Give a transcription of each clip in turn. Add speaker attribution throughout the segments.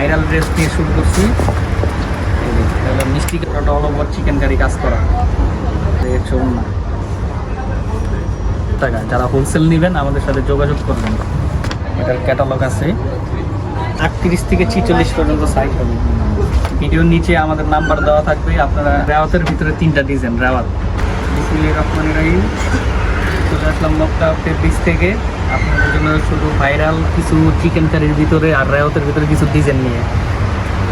Speaker 1: Viral dress দিয়ে শুরু করছি। মিষ্টি কালারটা অল ওভার চিকেন কারি কাজ করা না টাকা। যারা হোলসেল নেবেন আমাদের সাথে যোগাযোগ করবেন। এটার ক্যাটালগ আছে 38 থেকে 46 পর্যন্ত সাইজ হবে। ভিডিওর নিচে আমাদের নাম্বার দেওয়া থাকবে। আপনারা রেওয়াতের ভিতরে 3টা ডিজাইন রেওয়াত। বিসমিল্লাহির রহমানির রহিম। চলে আসলাম মক্কা ফেব্রিক্স থেকে আপনাদের জন্য শুধু ভাইরাল কিছু চিকেন কারির ভিতরে আর রেওয়াতের ভিতরে কিছু ডিজাইন নিয়ে।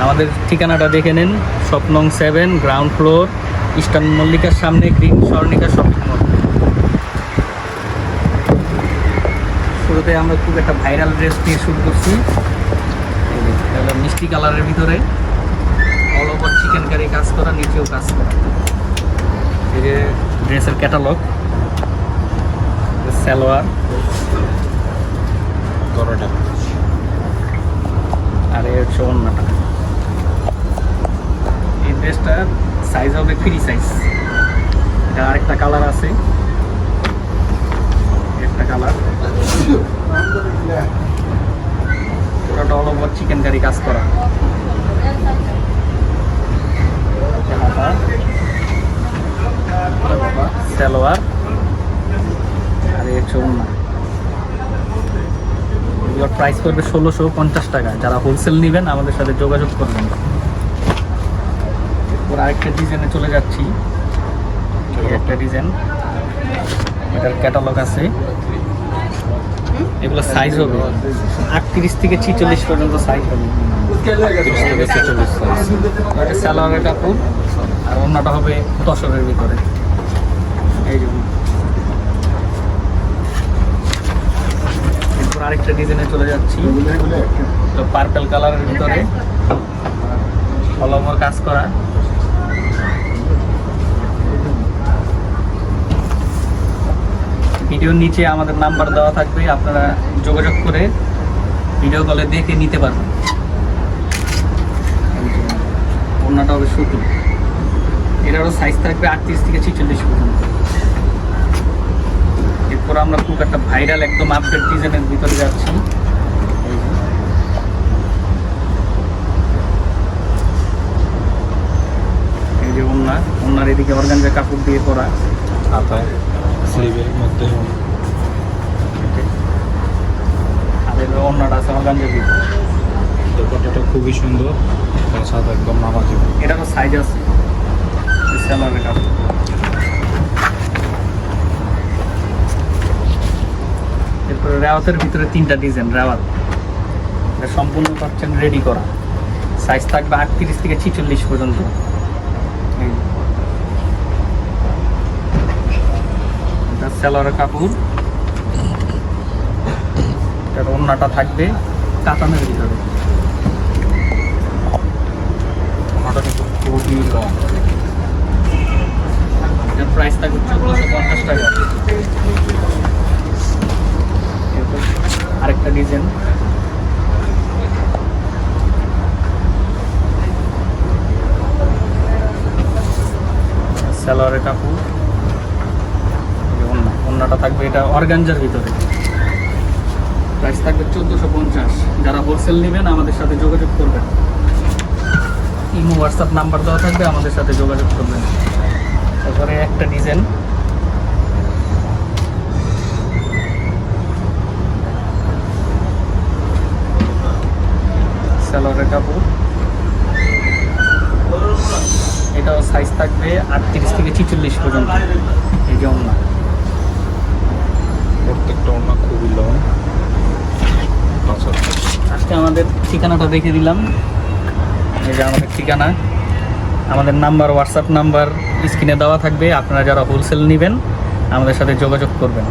Speaker 1: আমাদের ঠিকানাটা দেখে নিন। শপ নং 7, গ্রাউন্ড ফ্লোর, ইস্টার্ন মল্লিকার সামনে, গ্রিন স্বর্ণিকা শপিং মল। শুরুতে আমরা খুব একটা ভাইরাল ড্রেস দিয়ে শুরু করছি। মিষ্টি কালারের ভিতরে অল ওভার চিকেন কারি কাজ করা, নিচেও কাজ করা। এই যে ড্রেসের ক্যাটালগ, সালোয়ার আর এই হচ্ছে ওড়নাটা। এই ড্রেসটার সাইজ হবে ফ্রি সাইজ। এটা আরেকটা কালার আছে, একটা কালার পুরোটা অল ওভার চিকেন কারি কাজ করা। সালোয়ার আর এই হচ্ছে ওড়না। এগুলোর প্রাইস করবে 1650 টাকা। যারা হোলসেল নেবেন আমাদের সাথে যোগাযোগ করবেন। এরপর আরেকটা ডিজাইনে চলে যাচ্ছি। একটা ডিজাইন, এটার ক্যাটালগ আছে। এগুলো সাইজ হবে 38 থেকে 46 পর্যন্ত সাইজ হবে। এটা সালোয়ারের কাপড় আর ওড়নাটা হবে তসরের ভিতরে। এই যে এরপর আরেকটা ডিজাইনে চলে যাচ্ছি। পার্পল কালারের ভিতরে অল ওভার কাজ করা। ভিডিওর নিচে আমাদের নাম্বার দেওয়া থাকবে। আপনারা যোগাযোগ করে ভিডিও কলে দেখে নিতে পারবেন। ওড়নাটা হবে সুতি। এটারও সাইজ থাকবে 38 থেকে 46 পর্যন্ত। এরপর আমরা খুব একটা ভাইরাল একদম আপডেট ডিজাইনের ভিতরে যাচ্ছি। এই যে ওড়নার এদিকে অর্গানজা কাপড় দিয়ে করা, হাতায় স্লিভের মধ্যে ওড়নাটা আছে অর্গানজা দিয়ে। দোপাট্টাটা খুবই সুন্দর, সাদা একদম নামাজি। এটারও সাইজ আছে। সালোয়ারের কাপড়। এরপরে রেওয়াতের ভিতরে 3টা ডিজাইন রেওয়াত। এটা সম্পূর্ণ পাচ্ছেন রেডি করা। সাইজ থাকবে 38 থেকে 46 পর্যন্ত। এটা সালোয়ারের কাপড়। এটার ওড়নাটা থাকবে কাতানের ভিতরে। ওড়নাটা কিন্তু খুবই লং। এটার প্রাইস থাকবে 1450 টাকা। আরেকটা ডিজাইন, সালোয়ারের কাপড়। ওড়নাটা থাকবে এটা অর্গানজার ভিতরে। প্রাইস থাকবে 1450। যারা হোলসেল নেবেন আমাদের সাথে যোগাযোগ করবেন। ইমো হোয়াটসঅ্যাপ নাম্বার দেওয়া থাকবে, আমাদের সাথে যোগাযোগ করবেন। তারপরে একটা ডিজাইন, সালোয়ারের কাপড়। এটাও সাইজ থাকবে 38 থেকে 46 পর্যন্ত। এই যে ওড়না, প্রত্যেকটা ওড়না খুবই লং। আজকে আমাদের ঠিকানাটা দেখে দিলাম। এই যে আমাদের ঠিকানা, আমাদের নাম্বার, হোয়াটসঅ্যাপ নাম্বার স্ক্রিনে দেওয়া থাকবে। আপনারা যারা হোলসেল নেবেন আমাদের সাথে যোগাযোগ করবেন।